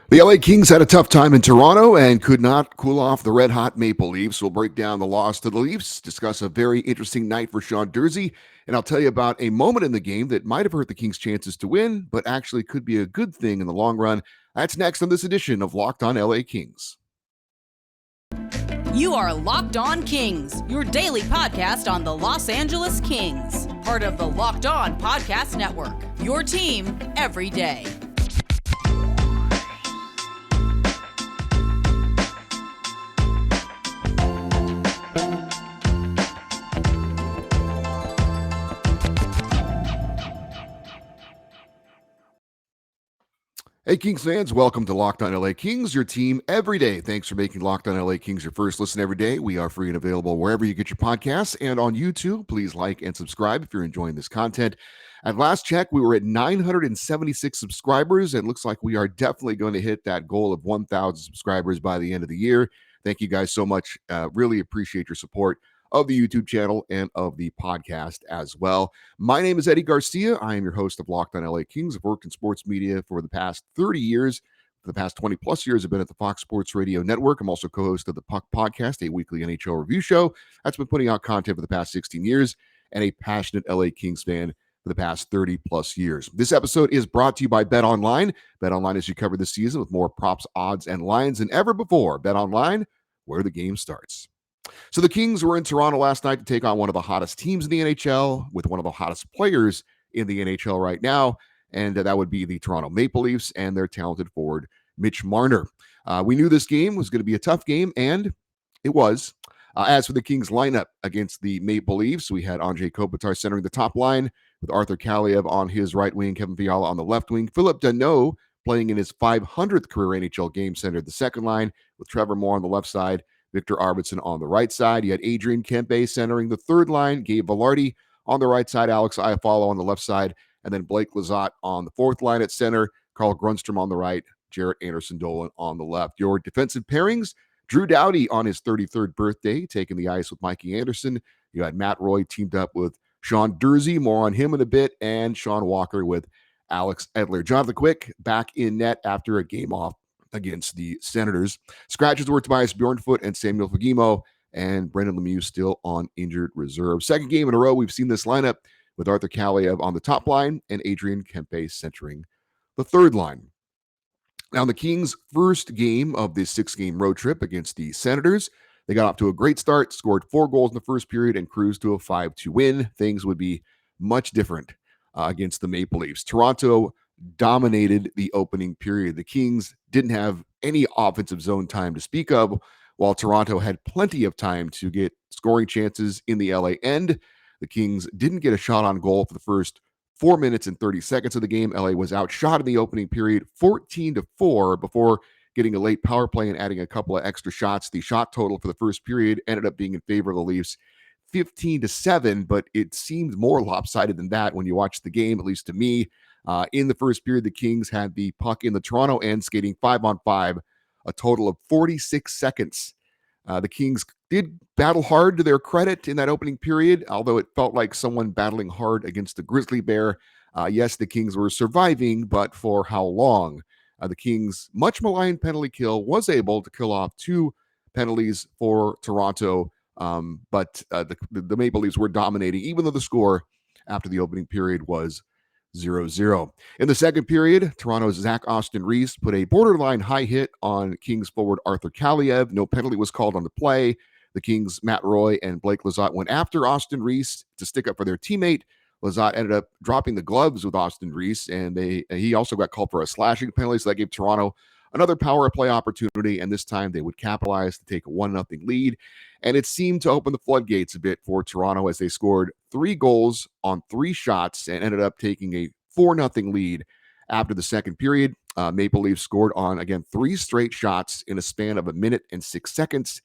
The LA Kings had a tough time in Toronto and could not cool off the red-hot Maple Leafs. We'll break down the loss to the Leafs, discuss a very interesting night for Sean Durzi, and I'll tell you about a moment in the game that might have hurt the Kings' chances to win, but actually could be a good thing in the long run. That's next on this edition of Locked On LA Kings. You are Locked On Kings, your daily podcast on the Los Angeles Kings, part of the Locked On Podcast Network, your team every day. Hey, Kings fans, welcome to Locked On LA Kings, your team every day. Thanks for making Locked On LA Kings your first listen every day. We are free and available wherever you get your podcasts and on YouTube. Please like and subscribe if you're enjoying this content. At last check, we were at 976 subscribers, and it looks like we are definitely going to hit that goal of 1,000 subscribers by the end of the year. Thank you guys so much. Really appreciate your support of the YouTube channel and of the podcast as well. My name is Eddie Garcia. I am your host of Locked On LA Kings. I've worked in sports media for the past 30 years. For the past 20 plus years, I've been at the Fox Sports Radio Network. I'm also co-host of the Puck Podcast, a weekly NHL review show that's been putting out content for the past 16 years, and a passionate LA Kings fan for the past 30 plus years. This episode is brought to you by BetOnline. BetOnline as you cover this season with more props, odds, and lines than ever before. BetOnline, where the game starts. So the Kings were in Toronto last night to take on one of the hottest teams in the NHL with one of the hottest players in the NHL right now, and that would be the Toronto Maple Leafs and their talented forward, Mitch Marner. We knew this game was going to be a tough game, and it was. As for the Kings lineup against the Maple Leafs, we had Andrei Kopitar centering the top line with Arthur Kaliev on his right wing, Kevin Fiala on the left wing. Philip Danault, playing in his 500th career NHL game, centered the second line with Trevor Moore on the left side, Victor Arvidsson on the right side. You had Adrian Kempe centering the third line, Gabe Vilardi on the right side, Alex Iafallo on the left side, and then Blake Lizotte on the fourth line at center, Carl Grundstrom on the right, Jarrett Anderson-Dolan on the left. Your defensive pairings, Drew Doughty on his 33rd birthday, taking the ice with Mikey Anderson. You had Matt Roy teamed up with Sean Durzi, more on him in a bit, and Sean Walker with Alex Edler. Jonathan Quick back in net after a game off against the Senators. Scratches were Tobias Bjornfoot and Samuel Fagimo, and Brendan Lemieux still on injured reserve. Second game in a row, we've seen this lineup with Arthur Kaliev on the top line and Adrian Kempe centering the third line. Now, in the Kings' first game of this six-game road trip against the Senators, they got off to a great start, scored 4 goals in the first period, and cruised to a 5-2 win. Things would be much different against the Maple Leafs. Toronto dominated the opening period. The Kings didn't have any offensive zone time to speak of, while Toronto had plenty of time to get scoring chances in the LA end. The Kings didn't get a shot on goal for the first 4 minutes and 30 seconds of the game. LA was outshot in the opening period 14-4 before getting a late power play and adding a couple of extra shots. The shot total for the first period ended up being in favor of the Leafs 15-7, but it seemed more lopsided than that when you watch the game, at least to me. In the first period, the Kings had the puck in the Toronto end, skating 5-on-5, a total of 46 seconds. The Kings did battle hard, to their credit, in that opening period, although it felt like someone battling hard against the grizzly bear. Yes, the Kings were surviving, but for how long? The Kings' much maligned penalty kill was able to kill off 2 penalties for Toronto, but the Maple Leafs were dominating, even though the score after the opening period was 0-0. In the second period, Toronto's Zach Austin Reese put a borderline high hit on Kings forward Arthur Kaliev. No penalty was called on the play. The Kings' Matt Roy and Blake Lizotte went after Austin Reese to stick up for their teammate. Lizotte ended up dropping the gloves with Austin Reese, and he also got called for a slashing penalty, so that gave Toronto another power play opportunity, and this time they would capitalize to take a 1-0 lead. And it seemed to open the floodgates a bit for Toronto as they scored 3 goals on 3 shots and ended up taking a 4-0 lead after the second period. Maple Leafs scored on, again, 3 straight shots in a span of 1 minute and 6 seconds.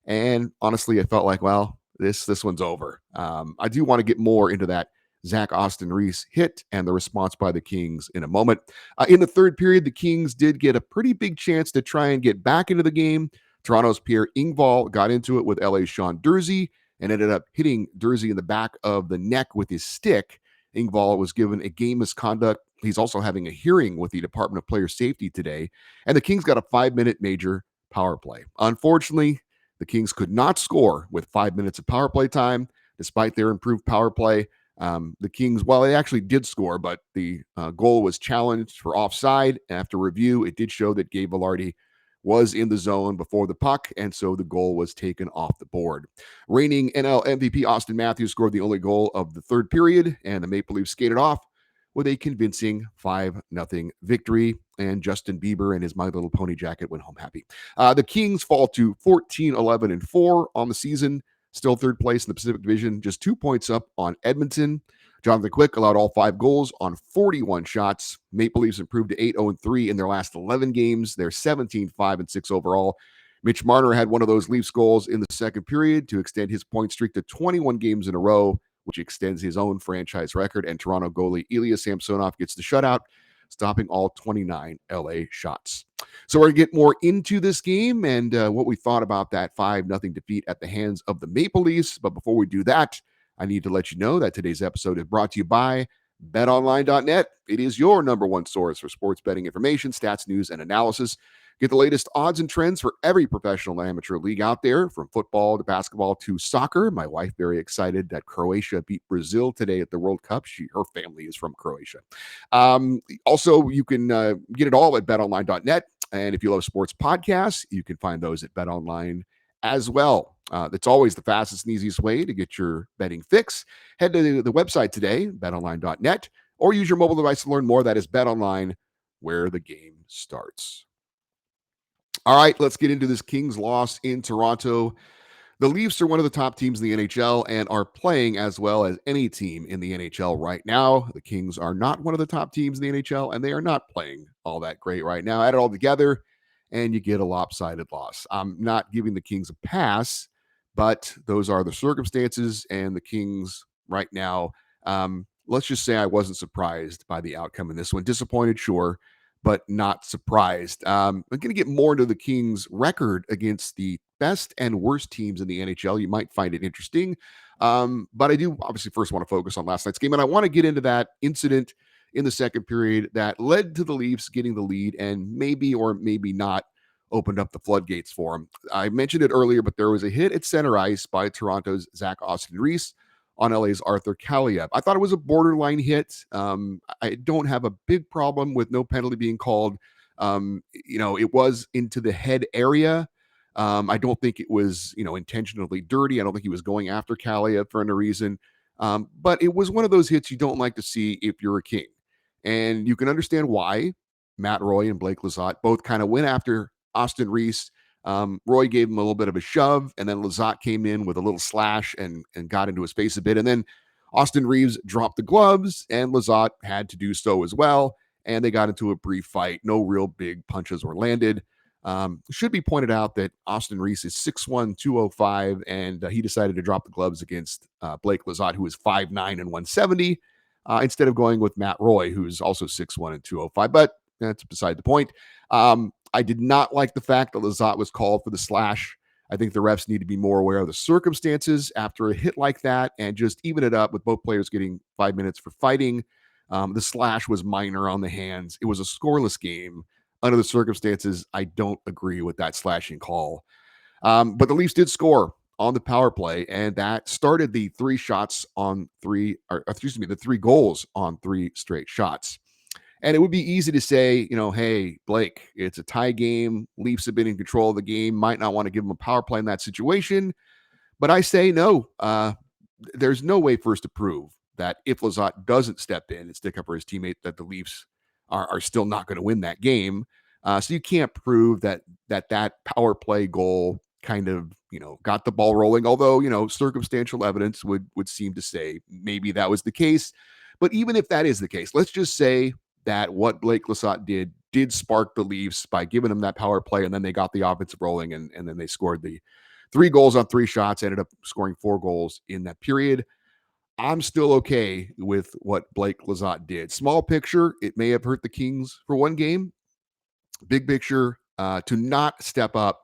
And honestly, it felt like, well, this one's over. I do want to get more into that Zach Austin Reese hit and the response by the Kings in a moment. In the third period, the Kings did get a pretty big chance to try and get back into the game. Toronto's Pierre Engvall got into it with LA's Sean Durzi and ended up hitting Durzi in the back of the neck with his stick. Engvall was given a game misconduct He's also having a hearing with the Department of Player Safety today, and the Kings got a 5-minute major power play. Unfortunately, the Kings could not score with 5 minutes of power play time, despite their improved power play. The Kings, well, they actually did score, but the goal was challenged for offside. After review, it did show that Gabe Velarde was in the zone before the puck, and so the goal was taken off the board. Reigning NL MVP Austin Matthews scored the only goal of the third period, and the Maple Leafs skated off with a convincing 5-0 victory. And Justin Bieber and his My Little Pony jacket went home happy. The Kings fall to 14-11-4 on the season, still third place in the Pacific Division, just 2 points up on Edmonton. Jonathan Quick allowed all 5 goals on 41 shots. Maple Leafs improved to 8-0-3 in their last 11 games. They're 17-5-6 overall. Mitch Marner had one of those Leafs goals in the second period to extend his point streak to 21 games in a row, which extends his own franchise record. And Toronto goalie Ilya Samsonov gets the shutout, stopping all 29 LA shots. So we're going to get more into this game and what we thought about that 5-0 defeat at the hands of the Maple Leafs. But before we do that, I need to let you know that today's episode is brought to you by BetOnline.net. It is your number one source for sports betting information, stats, news, and analysis. Get the latest odds and trends for every professional and amateur league out there, from football to basketball to soccer. My wife very excited that Croatia beat Brazil today at the World Cup. Her family is from Croatia. Also, you can get it all at betonline.net. And if you love sports podcasts, you can find those at BetOnline as well. It's always the fastest and easiest way to get your betting fix. Head to the website today, betonline.net, or use your mobile device to learn more. That is BetOnline, where the game starts. All right, let's get into this Kings loss in Toronto. The Leafs are one of the top teams in the NHL and are playing as well as any team in the NHL right now. The Kings are not one of the top teams in the NHL, and they are not playing all that great right now. Add it all together, and you get a lopsided loss. I'm not giving the Kings a pass, but those are the circumstances, and the Kings right now, let's just say I wasn't surprised by the outcome in this one. Disappointed, sure, but not surprised. I'm going to get more into the Kings' record against the best and worst teams in the NHL. You might find it interesting. But I do obviously first want to focus on last night's game, and I want to get into that incident in the second period that led to the Leafs getting the lead and maybe or maybe not opened up the floodgates for them. I mentioned it earlier, but there was a hit at center ice by Toronto's Zach Austin Reese on LA's Arthur Kaliev. I thought it was a borderline hit. I don't have a big problem with no penalty being called. It was into the head area. I don't think it was, intentionally dirty. I don't think he was going after Kaliev for any reason. But it was one of those hits you don't like to see if you're a King. And you can understand why Matt Roy and Blake Lizotte both kind of went after Austin Reese. Roy gave him a little bit of a shove, and then Lizotte came in with a little slash and got into his face a bit. And then Austin Reeves dropped the gloves, and Lizotte had to do so as well. And they got into a brief fight. No real big punches were landed. Should be pointed out that Austin Reese is 6'1", 205, and he decided to drop the gloves against Blake Lizotte, who is 5'9" and 170, instead of going with Matt Roy, who's also 6'1" and 205. But that's beside the point. I did not like the fact that Lizotte was called for the slash. I think the refs need to be more aware of the circumstances after a hit like that and just even it up with both players getting 5 minutes for fighting. The slash was minor on the hands. It was a scoreless game. Under the circumstances, I don't agree with that slashing call. But the Leafs did score on the power play, and that started the the 3 goals on 3 straight shots. And it would be easy to say, hey, Blake, it's a tie game. Leafs have been in control of the game. Might not want to give them a power play in that situation. But I say no. There's no way for us to prove that if Lizotte doesn't step in and stick up for his teammate, that the Leafs are still not going to win that game. So you can't prove that power play goal kind of, got the ball rolling. Although, circumstantial evidence would seem to say maybe that was the case. But even if that is the case, let's just say that what Blake Lizotte did spark the Leafs by giving them that power play, and then they got the offensive rolling, and then they scored the 3 goals on 3 shots, ended up scoring 4 goals in that period. I'm still okay with what Blake Lizotte did. Small picture, it may have hurt the Kings for one game. Big picture, to not step up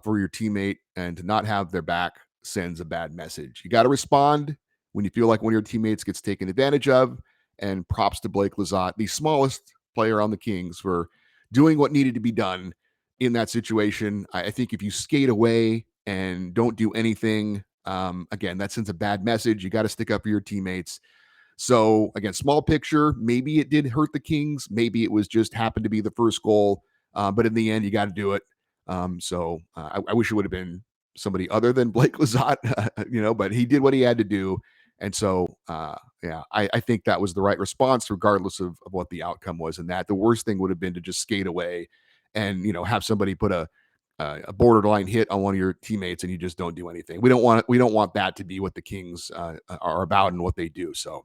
for your teammate and to not have their back sends a bad message. You got to respond when you feel like one of your teammates gets taken advantage of, And props to Blake Lizotte, the smallest player on the Kings, for doing what needed to be done in that situation. I think if you skate away and don't do anything, again, that sends a bad message. You got to stick up for your teammates. So again, small picture, maybe it did hurt the Kings. Maybe it was just happened to be the first goal. But in the end, you got to do it. I wish it would have been somebody other than Blake Lizotte, but he did what he had to do. And so, I think that was the right response, regardless of what the outcome was. And that the worst thing would have been to just skate away and, have somebody put a borderline hit on one of your teammates and you just don't do anything. We don't want that to be what the Kings are about and what they do. So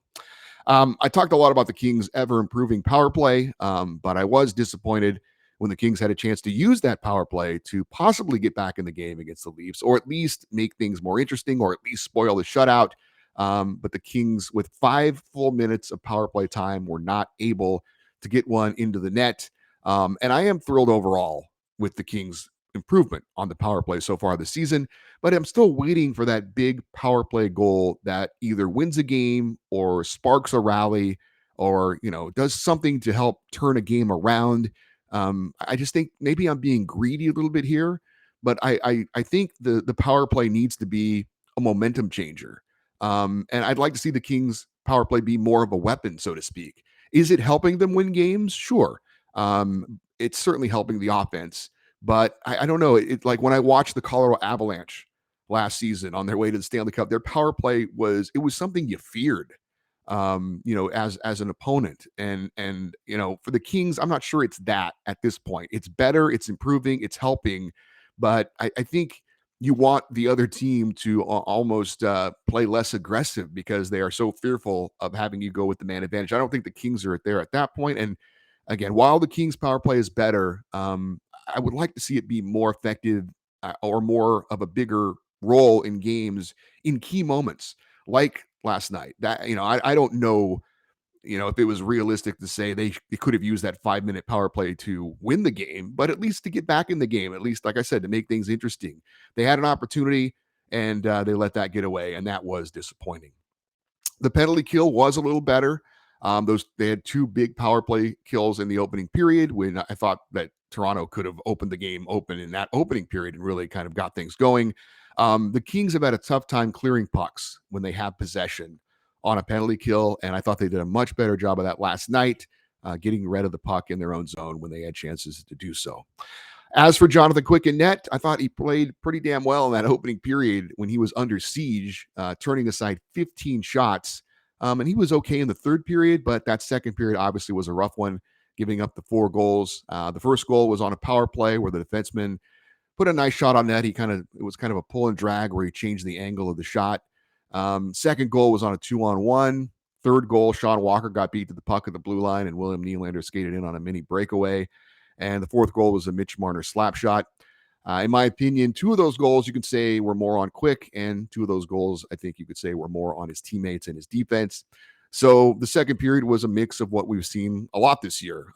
I talked a lot about the Kings ever improving power play, but I was disappointed when the Kings had a chance to use that power play to possibly get back in the game against the Leafs, or at least make things more interesting, or at least spoil the shutout. But the Kings, with 5 full minutes of power play time, were not able to get one into the net. And I am thrilled overall with the Kings' improvement on the power play so far this season, but I'm still waiting for that big power play goal that either wins a game or sparks a rally, or does something to help turn a game around. I just think maybe I'm being greedy a little bit here, but I think the power play needs to be a momentum changer. And I'd like to see the Kings power play be more of a weapon, so to speak. Is it helping them win games? Sure. It's certainly helping the offense, but I don't know. It, like when I watched the Colorado Avalanche last season on their way to the Stanley Cup, their power play was something you feared, as an opponent. And for the Kings, I'm not sure it's that at this point. It's better, it's improving, it's helping, but I think you want the other team to almost play less aggressive because they are so fearful of having you go with the man advantage. I don't think the Kings are there at that point. And again, while the Kings power play is better, I would like to see it be more effective, or more of a bigger role in games in key moments like last night. That I don't know, if it was realistic to say they could have used that 5-minute power play to win the game, but at least to get back in the game, at least, like I said, to make things interesting. They had an opportunity and they let that get away, and that was disappointing. The penalty kill was a little better. They had 2 big power play kills in the opening period, when I thought that Toronto could have opened the game open in that opening period and really kind of got things going. The Kings have had a tough time clearing pucks when they have possession on a penalty kill, and I thought they did a much better job of that last night, getting rid of the puck in their own zone when they had chances to do so. As for Jonathan Quick in net, I thought he played pretty damn well in that opening period when he was under siege, turning aside 15 shots. And he was okay in the third period, but that second period obviously was a rough one, giving up the 4 goals. The first goal was on a power play where the defenseman put a nice shot on net. It was kind of a pull and drag where he changed the angle of the shot. Second goal was on a 2-on-1. Third goal, Sean Walker got beat to the puck at the blue line, and William Nylander skated in on a mini breakaway. And the fourth goal was a Mitch Marner slap shot. In my opinion, 2 of those goals you could say were more on Quick, and 2 of those goals I think you could say were more on his teammates and his defense. So the second period was a mix of what we've seen a lot this year.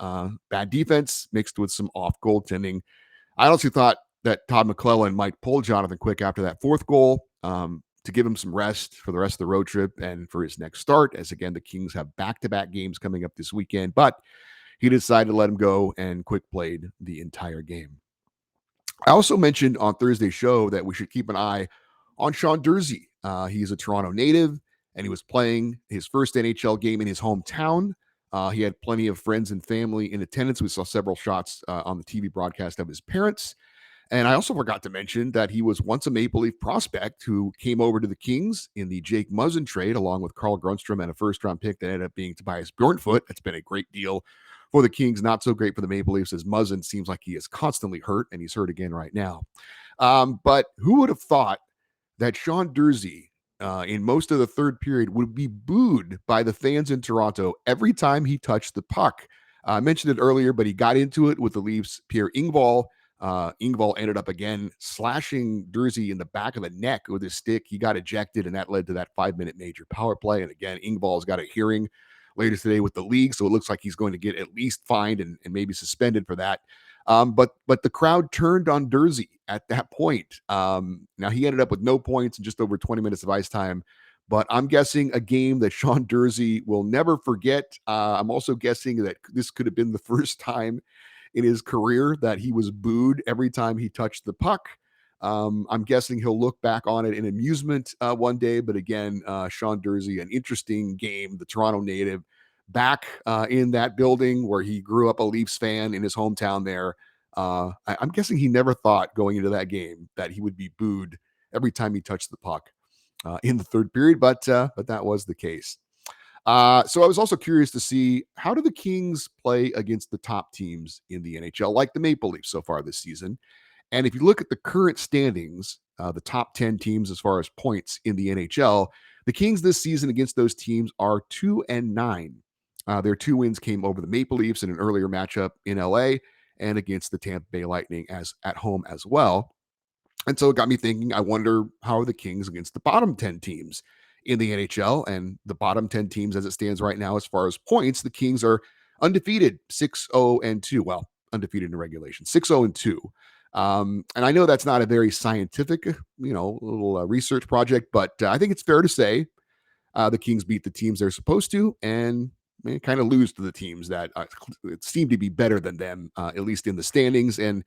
Bad defense mixed with some off goaltending. I honestly thought that Todd McClellan might pull Jonathan Quick after that fourth goal, to give him some rest for the rest of the road trip and for his next start, as again, the Kings have back-to-back games coming up this weekend. But he decided to let him go, and Quick played the entire game. I also mentioned on Thursday's show that we should keep an eye on Sean Durzi. He's a Toronto native, and he was playing his first NHL game in his hometown. He had plenty of friends and family in attendance. We saw several shots on the TV broadcast of his parents. And I also forgot to mention that he was once a Maple Leaf prospect who came over to the Kings in the Jake Muzzin trade, along with Carl Grundstrom and a first-round pick that ended up being Tobias Bjornfoot. That's been a great deal for the Kings, not so great for the Maple Leafs, as Muzzin seems like he is constantly hurt, and he's hurt again right now. But who would have thought that Sean Durzi, in most of the third period, would be booed by the fans in Toronto every time he touched the puck? I mentioned it earlier, but he got into it with the Leafs' Pierre Engvall. Engvall ended up again slashing Durzi in the back of the neck with his stick. He got ejected, and that led to that 5-minute major power play. And again, Engvall's got a hearing later today with the league, so it looks like he's going to get at least fined and maybe suspended for that. But the crowd turned on Durzi at that point. Now he ended up with no points and just over 20 minutes of ice time, but I'm guessing a game that Sean Durzi will never forget. I'm also guessing that this could have been the first time in his career that he was booed every time he touched the puck. I'm guessing he'll look back on it in amusement one day. But again, Sean Durzi, an interesting game, the Toronto native, back in that building where he grew up a Leafs fan in his hometown there. I'm guessing he never thought going into that game that he would be booed every time he touched the puck in the third period, but that was the case. So I was also curious to see, how do the Kings play against the top teams in the NHL, like the Maple Leafs so far this season. And if you look at the current standings, the top 10 teams as far as points in the NHL, the Kings this season against those teams are 2-9. Their two wins came over the Maple Leafs in an earlier matchup in LA and against the Tampa Bay Lightning as at home as well. And so it got me thinking, I wonder, how are the Kings against the bottom 10 teams in the NHL? And the bottom 10 teams as it stands right now, as far as points, the Kings are undefeated, 6-0-2. Well, undefeated in regulation, 6-0-2. And I know that's not a very scientific, little research project, but I think it's fair to say the Kings beat the teams they're supposed to, and kind of lose to the teams that seem to be better than them, at least in the standings. And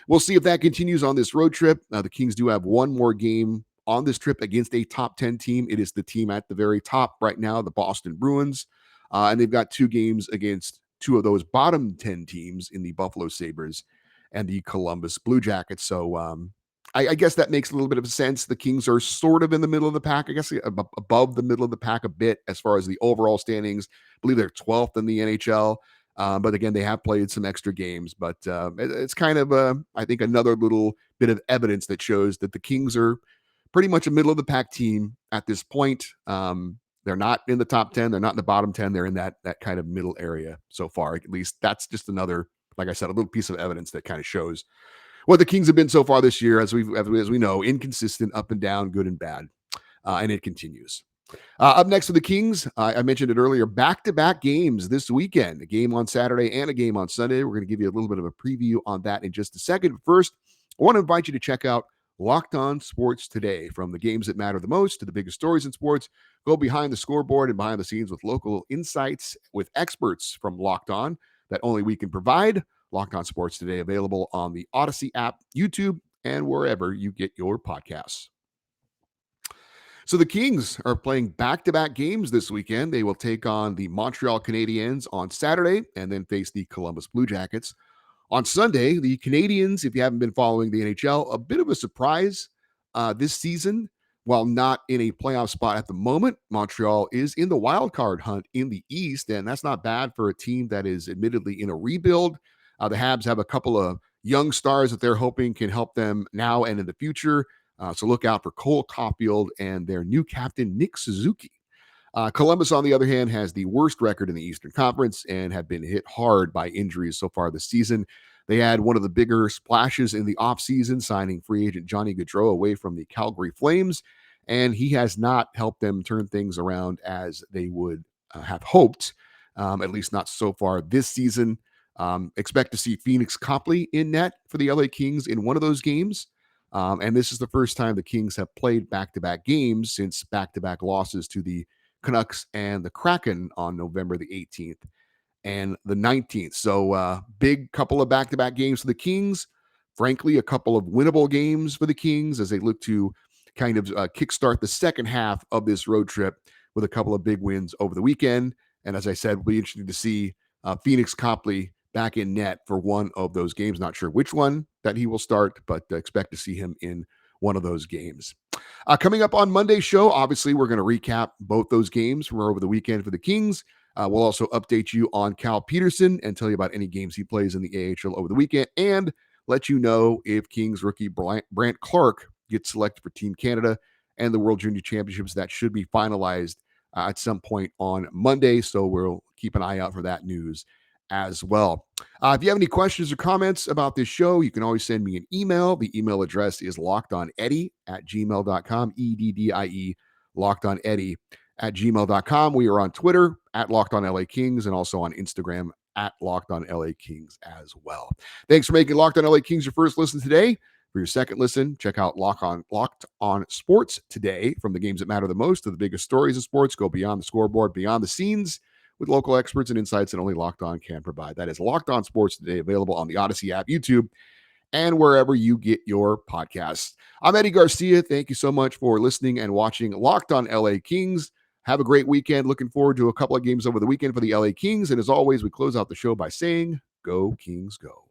we'll see if that continues on this road trip. The Kings do have one more game on this trip against a top 10 team. It is the team at the very top right now, the Boston Bruins. And they've got two games against two of those bottom 10 teams in the Buffalo Sabres and the Columbus Blue Jackets. So I guess that makes a little bit of sense. The Kings are sort of in the middle of the pack, I guess, above the middle of the pack a bit as far as the overall standings. I believe they're 12th in the NHL. But again, they have played some extra games. But it's kind of, I think, another little bit of evidence that shows that the Kings are pretty much a middle of the pack team at this point. They're not in the top 10. They're not in the bottom 10. They're in that kind of middle area so far. At least that's just another, like I said, a little piece of evidence that kind of shows what the Kings have been so far this year. As we know, inconsistent, up and down, good and bad. And it continues. Up next for the Kings, I mentioned it earlier, back-to-back games this weekend, a game on Saturday and a game on Sunday. We're going to give you a little bit of a preview on that in just a second. First, I want to invite you to check out Locked On Sports Today. From the games that matter the most to the biggest stories in sports, go behind the scoreboard and behind the scenes with local insights with experts from Locked On that only we can provide. Locked On Sports Today, available on the Odyssey app, YouTube, and wherever you get your podcasts. So the Kings are playing back-to-back games this weekend. They will take on the Montreal Canadiens on Saturday and then face the Columbus Blue Jackets on Sunday. The Canadiens, if you haven't been following the NHL, a bit of a surprise this season. While not in a playoff spot at the moment, Montreal is in the wild card hunt in the East, and that's not bad for a team that is admittedly in a rebuild. The Habs have a couple of young stars that they're hoping can help them now and in the future. So look out for Cole Caulfield and their new captain, Nick Suzuki. Columbus, on the other hand, has the worst record in the Eastern Conference and have been hit hard by injuries so far this season. They had one of the bigger splashes in the offseason, signing free agent Johnny Gaudreau away from the Calgary Flames, and he has not helped them turn things around as they would have hoped, at least not so far this season. Expect to see Phoenix Copley in net for the LA Kings in one of those games. And this is the first time the Kings have played back-to-back games since back-to-back losses to the Canucks and the Kraken on November the 18th and the 19th. So big couple of back-to-back games for the Kings. Frankly, a couple of winnable games for the Kings as they look to kind of kickstart the second half of this road trip with a couple of big wins over the weekend. And as I said, it'll be interesting to see Phoenix Copley back in net for one of those games. Not sure which one that he will start, but expect to see him in one of those games. Coming up on Monday's show, obviously, we're going to recap both those games from over the weekend for the Kings. We'll also update you on Cal Peterson and tell you about any games he plays in the AHL over the weekend, and let you know if Kings rookie Brant Clark gets selected for Team Canada and the World Junior Championships. That should be finalized at some point on Monday, so we'll keep an eye out for that news as well. If you have any questions or comments about this show, you can always send me an email. The email address is lockedoneddie@gmail.com, EDDIE, lockedoneddie@gmail.com. We are on Twitter @LockedOnLAKings and also on Instagram @LockedOnLAKings as well. Thanks for making Locked On LA Kings your first listen today. For your second listen, check out Locked On Sports today. From the games that matter the most to the biggest stories in sports, go beyond the scoreboard, beyond the scenes with local experts and insights that only Locked On can provide. That is Locked On Sports today, available on the Odyssey app, YouTube, and wherever you get your podcasts. I'm Eddie Garcia. Thank you so much for listening and watching Locked On LA Kings. Have a great weekend. Looking forward to a couple of games over the weekend for the LA Kings. And as always, we close out the show by saying, Go Kings, go.